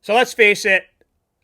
So let's face it,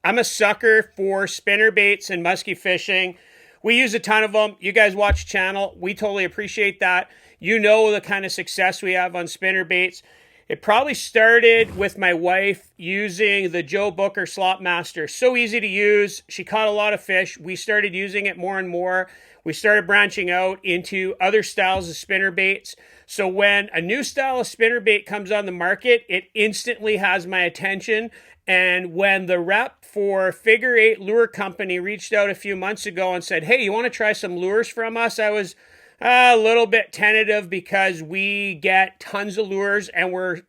I'm a sucker for spinner baits and musky fishing. We use a ton of them. You guys watch the channel. We totally appreciate that. You know the kind of success we have on spinner baits. It probably started with my wife using the Joe Booker Slop Master. So easy to use. She caught a lot of fish. We started using it more and more. We started branching out into other styles of spinner baits. So when a new style of spinner bait comes on the market, it instantly has my attention. And when the rep for Figure 8 Lure Company reached out a few months ago and said, hey, you want to try some lures from us? I was a little bit tentative because we get tons of lures and we're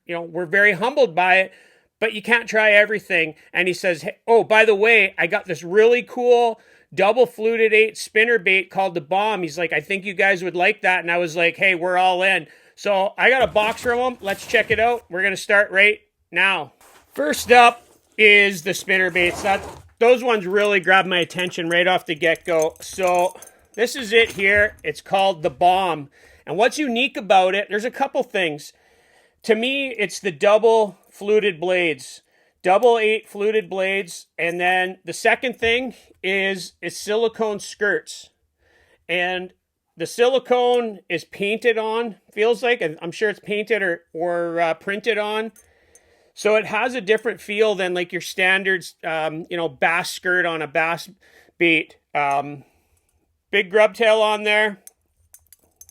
very humbled by it, but you can't try everything. And he says, hey, oh, by the way, I got this really cool double fluted 8 spinner bait called the Bomb. He's like, I think you guys would like that. And I was like, hey, we're all in. So I got a box from him. Let's check it out. We're going to start right now. First up is the spinner baits. Those ones really grabbed my attention right off the get-go. So this is it here. It's called the Bomb. And what's unique about it, there's a couple things. To me, it's the double fluted blades. Double 8 fluted blades. And then the second thing is silicone skirts. And the silicone is painted on, feels like, and I'm sure it's painted or printed on. So it has a different feel than like your standard, bass skirt on a bass bait. Big grub tail on there.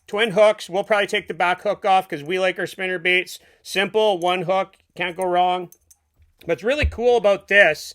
Twin hooks. We'll probably take the back hook off because we like our spinner baits simple. One hook. Can't go wrong. What's really cool about this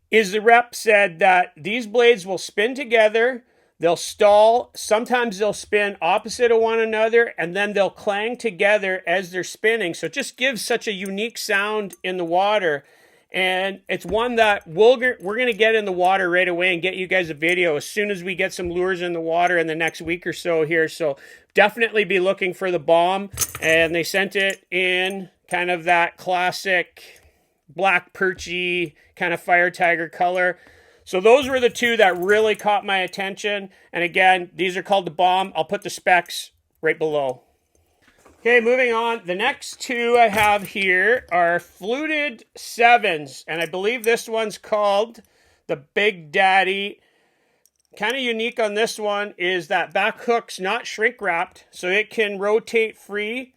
is the rep said that these blades will spin together. They'll stall. Sometimes they'll spin opposite of one another, and then they'll clang together as they're spinning. So it just gives such a unique sound in the water. And it's one that we're going to get in the water right away and get you guys a video as soon as we get some lures in the water in the next week or so here. So definitely be looking for the Bomb. And they sent it in kind of that classic black perchy kind of fire tiger color. So those were the two that really caught my attention. And again, these are called the Bomb. I'll put the specs right below. Okay, moving on. The next two I have here are fluted 7s. And I believe this one's called the Big Daddy. Kind of unique on this one is that back hook's not shrink wrapped, so it can rotate free.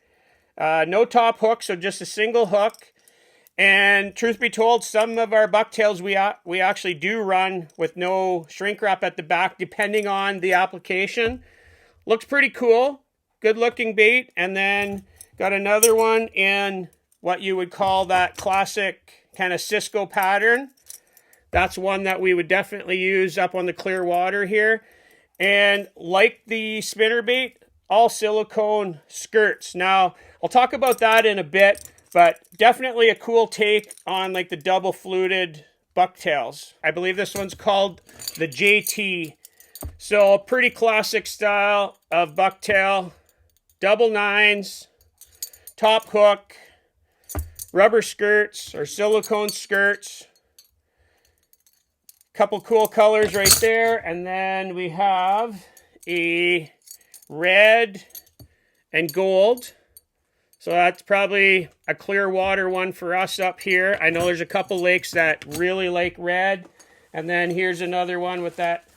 No top hook, so just a single hook. And truth be told, some of our bucktails we actually do run with no shrink wrap at the back, depending on the application. Looks pretty cool. Good looking bait. And then got another one in what you would call that classic kind of Cisco pattern. That's one that we would definitely use up on the clear water here. And like the spinnerbait, all silicone skirts. Now, I'll talk about that in a bit. But definitely a cool take on like the double fluted bucktails. I believe this one's called the JT. So a pretty classic style of bucktail. Double 9s, top hook, rubber skirts or silicone skirts. Couple cool colors right there. And then we have a red and gold. So that's probably a clear water one for us up here. I know there's a couple lakes that really like red. And then here's another one with that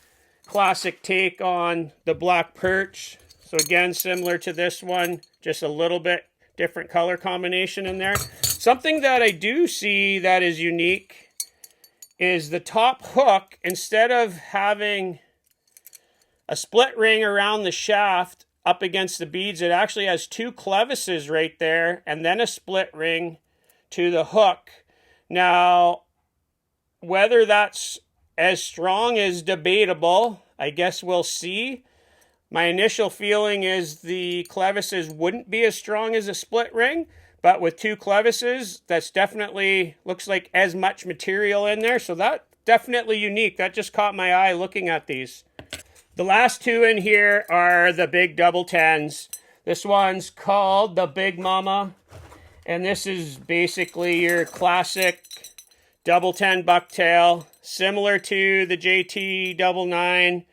classic take on the black perch. So again, similar to this one, just a little bit different color combination in there. Something that I do see that is unique is the top hook. Instead of having a split ring around the shaft, up against the beads, it actually has 2 clevises right there and then a split ring to the hook. Now, whether that's as strong is debatable. I guess we'll see. My initial feeling is the clevises wouldn't be as strong as a split ring, but with 2 clevises, that's definitely looks like as much material in there. So that definitely unique. That just caught my eye looking at these. The last two in here are the big double 10s. This one's called the Big Mama. And this is basically your classic double 10 bucktail. Similar to the JT double 9.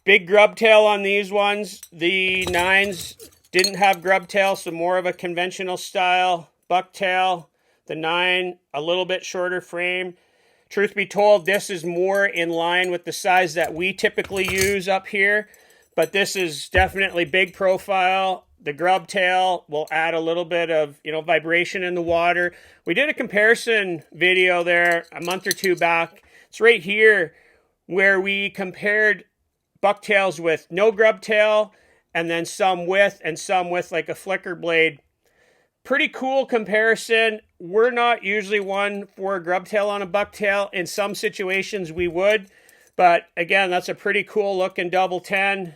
Big grub tail on these ones. The 9s didn't have grub tail, so more of a conventional style bucktail. The 9, a little bit shorter frame. Truth be told, this is more in line with the size that we typically use up here, but this is definitely big profile. The grub tail will add a little bit of, vibration in the water. We did a comparison video there a month or two back. It's right here where we compared bucktails with no grub tail, and then some with, and some with like a flicker blade. Pretty cool comparison. We're not usually one for a grub tail on a bucktail. In some situations we would, but again, that's a pretty cool looking double 10.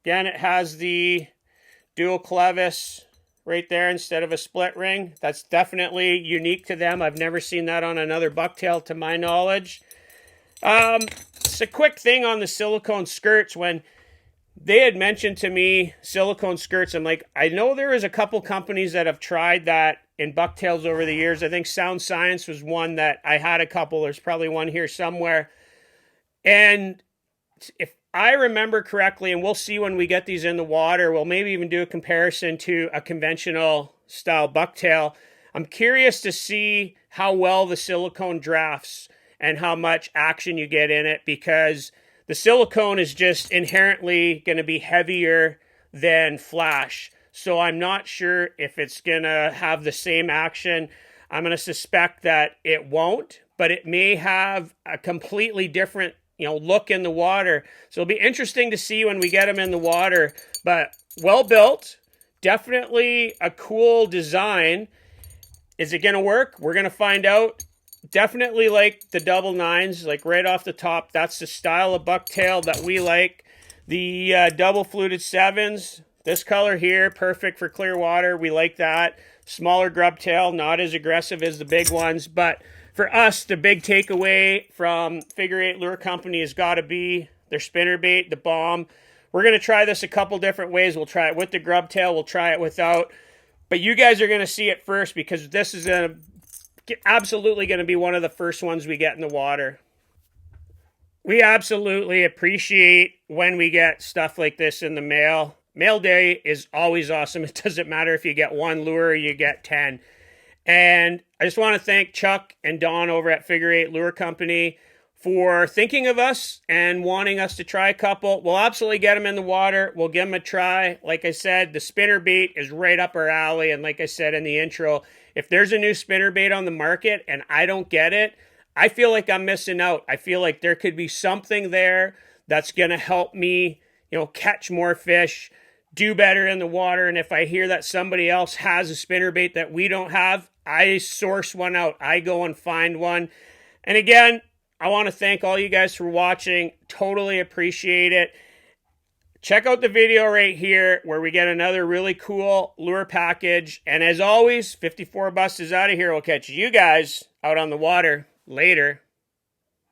Again, it has the dual clevis right there instead of a split ring. That's definitely unique to them. I've never seen that on another bucktail to my knowledge. It's a quick thing on the silicone skirts. When they had mentioned to me silicone skirts, I'm like, I know there is a couple companies that have tried that in bucktails over the years. I think Sound Science was one that I had a couple. There's probably one here somewhere. And if I remember correctly, and we'll see when we get these in the water, we'll maybe even do a comparison to a conventional style bucktail. I'm curious to see how well the silicone drafts and how much action you get in it, because the silicone is just inherently going to be heavier than flash. So I'm not sure if it's going to have the same action. I'm going to suspect that it won't, but it may have a completely different, look in the water. So it'll be interesting to see when we get them in the water. But well built, definitely a cool design. Is it going to work? We're going to find out. Definitely like the double 9s, like right off the top. That's the style of bucktail that we like. The double fluted 7s, this color here, perfect for clear water. We like that. Smaller grub tail, not as aggressive as the big ones. But for us, the big takeaway from Figure 8 Lure Company has got to be their spinnerbait, the bomb. We're going to try this a couple different ways. We'll try it with the grub tail. We'll try it without. But you guys are going to see it first, because this is absolutely going to be one of the first ones we get in the water. We absolutely appreciate when we get stuff like this in the mail. Mail day is always awesome. It doesn't matter if you get one lure or you get 10. And I just want to thank Chuck and Don over at Figure 8 Lure Company for thinking of us and wanting us to try a couple. We'll absolutely get them in the water. We'll give them a try. Like I said, the spinnerbait is right up our alley. And like I said in the intro, if there's a new spinnerbait on the market and I don't get it, I feel like I'm missing out. I feel like there could be something there that's going to help me, catch more fish, do better in the water. And if I hear that somebody else has a spinnerbait that we don't have, I source one out. I go and find one. And again, I want to thank all you guys for watching. Totally appreciate it. Check out the video right here where we get another really cool lure package. And as always, 54 Bust is out of here. We'll catch you guys out on the water later.